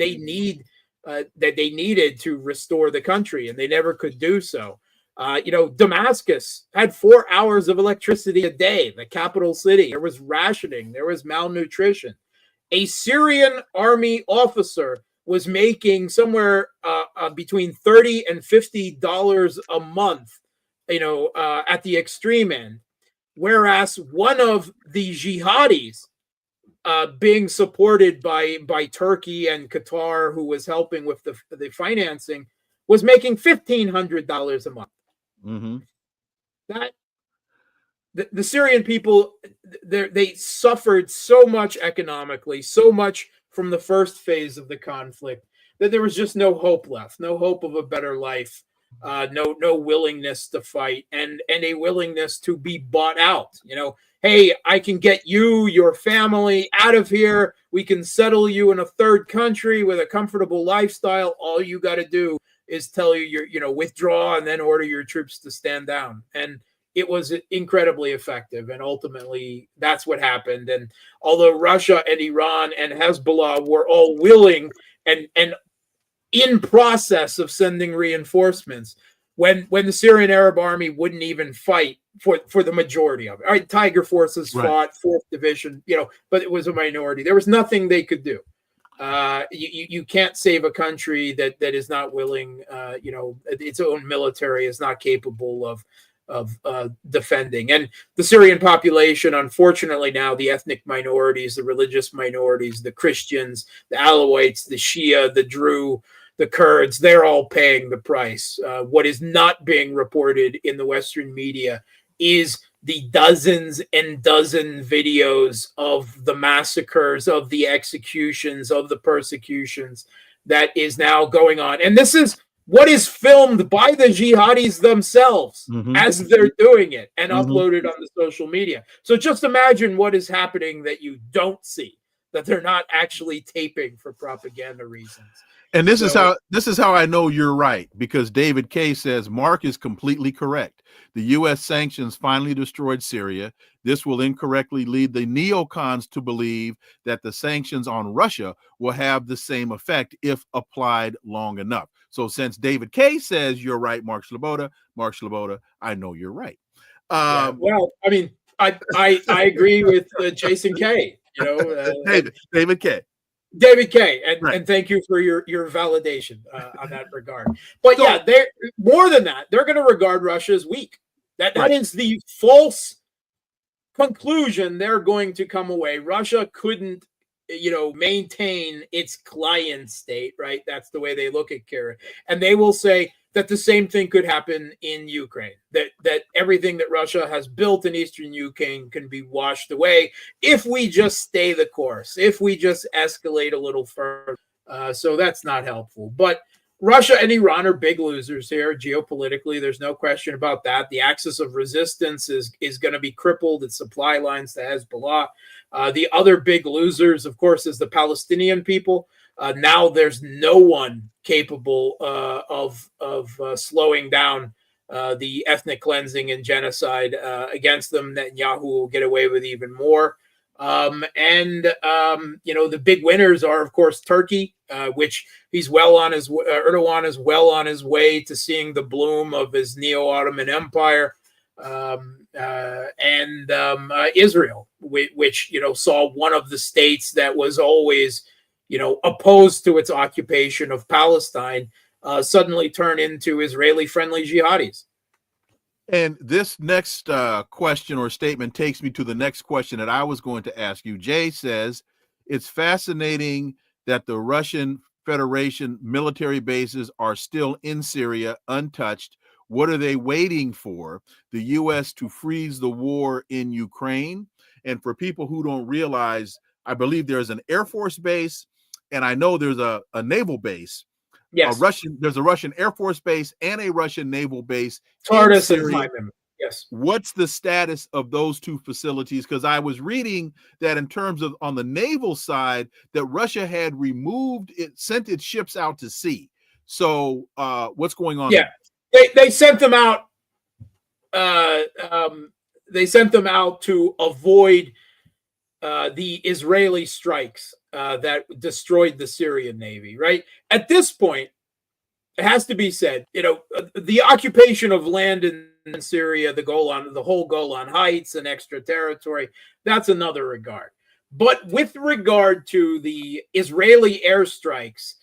E: needed to restore the country, and they never could do so. Damascus had 4 hours of electricity a day, the capital city. There was rationing, there was malnutrition. A Syrian army officer was making somewhere between $30 and $50 a month, at the extreme end. Whereas one of the jihadis, being supported by Turkey and Qatar, who was helping with the financing, was making $1,500 a month. That the Syrian people, they suffered so much economically, so much from the first phase of the conflict, that there was just no hope left, no hope of a better life, no willingness to fight, and a willingness to be bought out. Hey, I can get you, your family out of here. We can settle you in a third country with a comfortable lifestyle. All you got to do is tell you, withdraw and then order your troops to stand down. And it was incredibly effective. And ultimately, that's what happened. And although Russia and Iran and Hezbollah were all willing and in process of sending reinforcements, when the Syrian Arab army wouldn't even fight for the majority of it. All right, Tiger forces fought, 4th Division, but it was a minority. There was nothing they could do. You can't save a country that is not willing, its own military is not capable of defending. And the Syrian population, unfortunately now, the ethnic minorities, the religious minorities, the Christians, the Alawites, the Shia, the Druze, the Kurds, they're all paying the price. What is not being reported in the Western media is the dozens and dozen videos of the massacres, of the executions, of the persecutions that is now going on. And this is what is filmed by the jihadis themselves as they're doing it and uploaded on the social media. So just imagine what is happening that you don't see. that they're not actually taping for propaganda reasons.
C: And this is how I know you're right, because David K says Mark is completely correct. The U.S. sanctions finally destroyed Syria. This will incorrectly lead the neocons to believe that the sanctions on Russia will have the same effect if applied long enough. So since David K says you're right, Mark Sleboda, I know you're right.
E: Well, I mean, I agree with Jason K.
C: David K.
E: David K.
C: Right.
E: And thank you for your validation on that regard. But yeah, they're more than that. They're going to regard Russia as weak. That is the false conclusion they're going to come away. Russia couldn't, maintain its client state, right? That's the way they look at Kira. And they will say that the same thing could happen in Ukraine, that everything that Russia has built in eastern Ukraine can be washed away if we just stay the course, if we just escalate a little further. So that's not helpful. But Russia and Iran are big losers here geopolitically. There's no question about that. The axis of resistance is going to be crippled. Its supply lines to Hezbollah. The other big losers, of course, is the Palestinian people. Now there's no one capable of slowing down the ethnic cleansing and genocide against them. Netanyahu will get away with even more. The big winners are, of course, Turkey, which Erdogan is well on his way to seeing the bloom of his neo-Ottoman empire, and Israel, which saw one of the states that was always opposed to its occupation of Palestine suddenly turn into Israeli-friendly jihadis.
C: And this next question or statement takes me to the next question that I was going to ask you. Jay says, it's fascinating that the Russian Federation military bases are still in Syria untouched. What are they waiting for? The U.S. to freeze the war in Ukraine? And for people who don't realize, I believe there's an Air Force base, and I know there's a naval base.
E: Yes.
C: There's a Russian Air Force base and a Russian naval base.
E: Sardis and Hyman. Yes.
C: What's the status of those two facilities? Because I was reading that in terms of on the naval side, that Russia had sent its ships out to sea. So what's going on?
E: Yeah, they sent them out. They sent them out to avoid the Israeli strikes that destroyed the Syrian Navy, right? At this point, it has to be said, the occupation of land in Syria, the whole Golan Heights and extra territory, that's another regard. But with regard to the Israeli airstrikes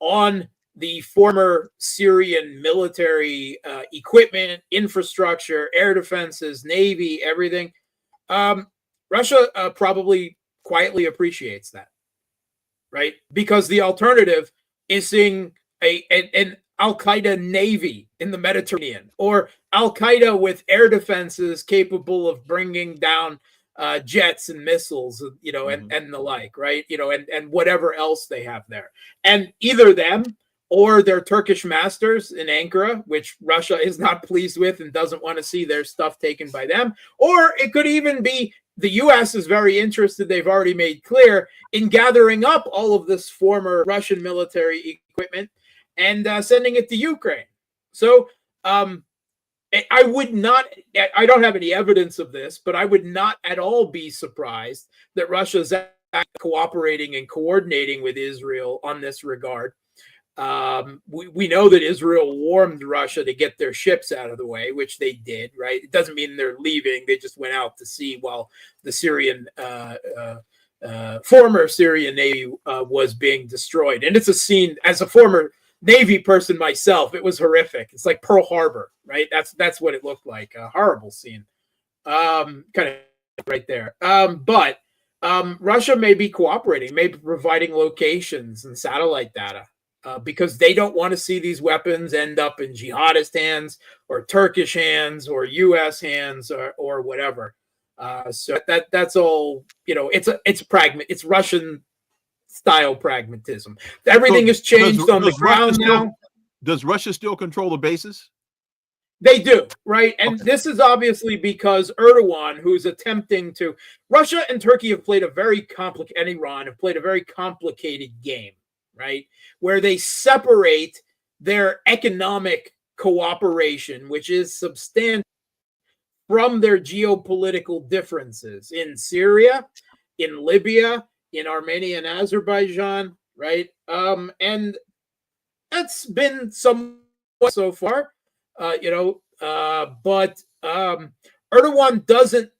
E: on the former Syrian military equipment, infrastructure, air defenses, Navy, everything, Russia probably quietly appreciates that, right? Because the alternative is seeing an Al-Qaeda Navy in the Mediterranean, or Al-Qaeda with air defenses capable of bringing down jets and missiles, and the like, right? And whatever else they have there. And either them or their Turkish masters in Ankara, which Russia is not pleased with and doesn't want to see their stuff taken by them. Or it could even be the U.S. is very interested, they've already made clear, in gathering up all of this former Russian military equipment and sending it to Ukraine. So I don't have any evidence of this, but I would not at all be surprised that Russia's cooperating and coordinating with Israel on this regard. We know that Israel warned Russia to get their ships out of the way, which they did, right? It doesn't mean they're leaving. They just went out to sea while the Syrian, former Syrian Navy was being destroyed. And it's a scene, as a former Navy person myself, it was horrific. It's like Pearl Harbor, right? That's what it looked like. A horrible scene. Kind of right there. But Russia may be cooperating, maybe providing locations and satellite data. Because they don't want to see these weapons end up in jihadist hands or Turkish hands or U.S. hands or whatever. So that's all. It's Russian style pragmatism. Everything has changed on the ground now.
C: Does Russia still control the bases?
E: They do, right? And this is obviously because Erdogan, who's attempting to, Russia and Turkey have played a very complicated, and Iran have played a very complicated game, right? Where they separate their economic cooperation, which is substantial, from their geopolitical differences in Syria, in Libya, in Armenia and Azerbaijan, right? And that's been somewhat so far. But Erdogan doesn't.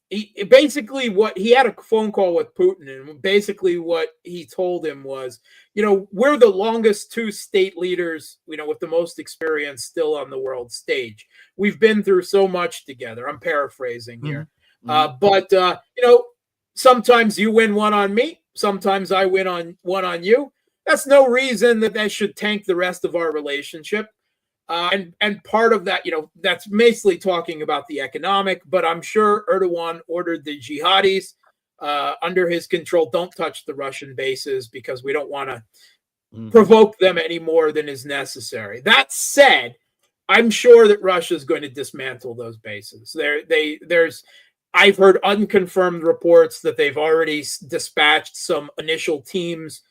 E: Basically, what he had a phone call with Putin, and basically what he told him was, we're the longest two state leaders, with the most experience still on the world stage. We've been through so much together. I'm paraphrasing here, but sometimes you win one on me, sometimes I win on one on you. That's no reason that should tank the rest of our relationship. And part of that, that's basically talking about the economic, but I'm sure Erdogan ordered the jihadis under his control, don't touch the Russian bases because we don't want to provoke them any more than is necessary. That said, I'm sure that Russia is going to dismantle those bases. I've heard unconfirmed reports that they've already dispatched some initial teams,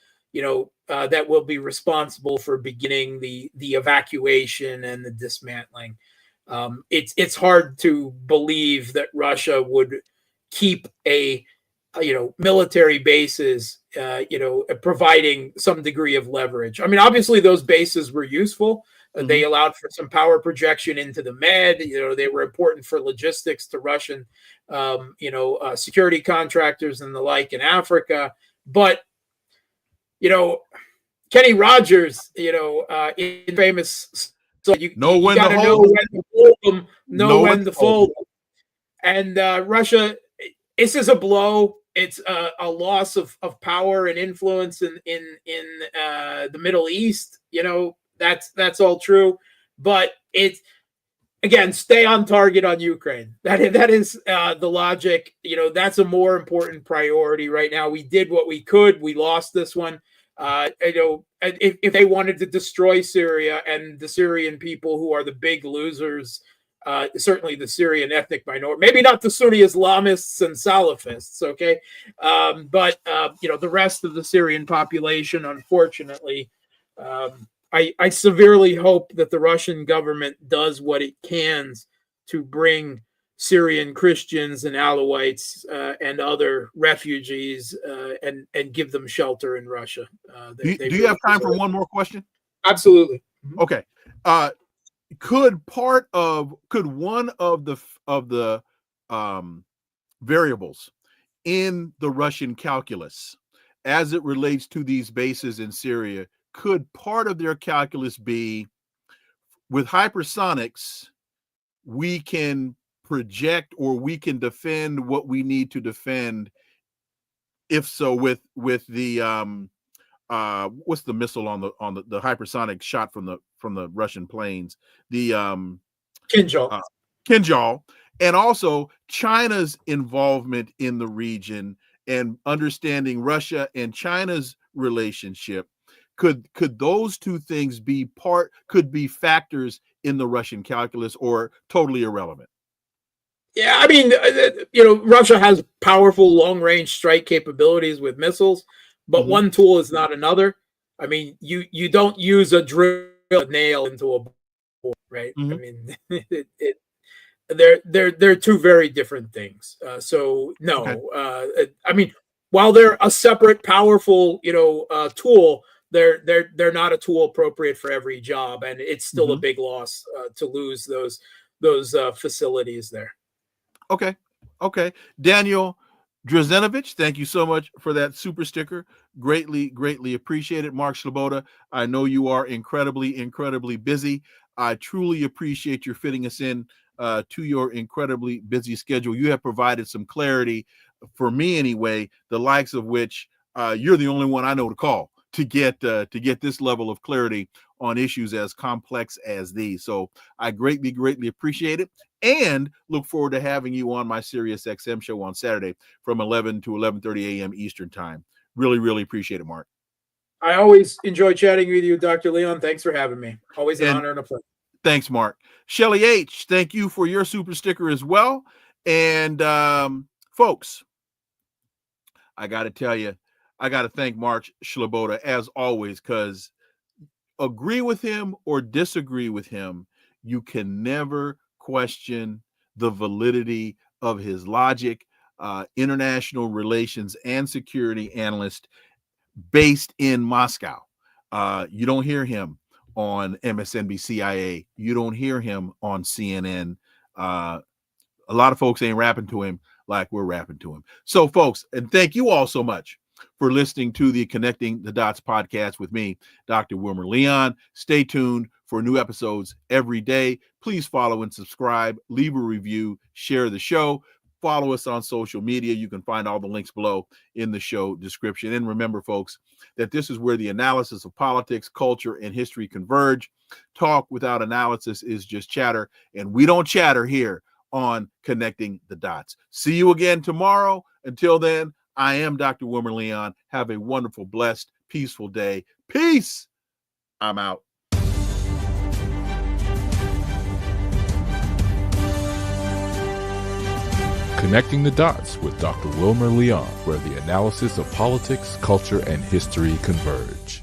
E: that will be responsible for beginning the evacuation and the dismantling. It's hard to believe that Russia would keep military bases, providing some degree of leverage. I mean, obviously those bases were useful. They allowed for some power projection into the Med. They were important for logistics to Russian, security contractors and the like in Africa. But Kenny Rogers, in famous, so you got to know when to fold them, know when to fold them. And Russia, this is a blow. It's a loss of power and influence in the Middle East. That's all true, but it's, again, stay on target on Ukraine. That is the logic. That's a more important priority right now. We did what we could. We lost this one. If they wanted to destroy Syria and the Syrian people, who are the big losers, certainly the Syrian ethnic minority, maybe not the Sunni Islamists and Salafists, okay, but the rest of the Syrian population, unfortunately, I severely hope that the Russian government does what it can to bring Syrian Christians and Alawites and other refugees and give them shelter in Russia.
C: Do you have time for one more question?
E: Absolutely.
C: Okay. Could one of the variables in the Russian calculus, as it relates to these bases in Syria, could part of their calculus be, with hypersonics, we can project or we can defend what we need to defend? If so, with the what's the missile on the hypersonic shot from the Russian planes, the Kinjal, and also China's involvement in the region and understanding Russia and China's relationship, could those two things be factors in the Russian calculus, or totally irrelevant?
E: Yeah, I mean, Russia has powerful long-range strike capabilities with missiles, but one tool is not another. I mean, you don't use a drill nail into a board, right? I mean, they're two very different things. So no, okay. I mean, while they're a separate, powerful, tool, they're not a tool appropriate for every job, and it's still a big loss to lose those facilities there. Okay. Daniel
C: Drazenovich, thank you so much for that super sticker. Greatly appreciate it. Mark Sleboda, I know you are incredibly busy. I truly appreciate your fitting us in to your incredibly busy schedule. You have provided some clarity for me anyway, the likes of which you're the only one I know to call to get this level of clarity on issues as complex as these. So I greatly appreciate it, and look forward to having you on my Sirius XM show on Saturday from 11 to 11:30 a.m. Eastern time. Really appreciate it, Mark.
E: I always enjoy chatting with you, Dr. Leon. Thanks for having me. Always an honor and a pleasure.
C: Thanks, Mark. Shelly H., thank you for your super sticker as well. And folks, I got to tell you, I got to thank Mark Sleboda as always, because agree with him or disagree with him, you can never question the validity of his logic. International relations and security analyst based in Moscow. You don't hear him on MSNBC-IA. You don't hear him on CNN. A lot of folks ain't rapping to him like we're rapping to him. So, folks, and thank you all so much for listening to the Connecting the Dots podcast with me, Dr. Wilmer Leon. Stay tuned for new episodes every day. Please follow and subscribe, leave a review, share the show. Follow us on social media. You can find all the links below in the show description. And remember, folks, that this is where the analysis of politics, culture, and history converge. Talk without analysis is just chatter, and we don't chatter here on Connecting the Dots. See you again tomorrow. Until then, I am Dr. Wilmer Leon. Have a wonderful, blessed, peaceful day. Peace. I'm out.
D: Connecting the Dots with Dr. Wilmer Leon, where the analysis of politics, culture, and history converge.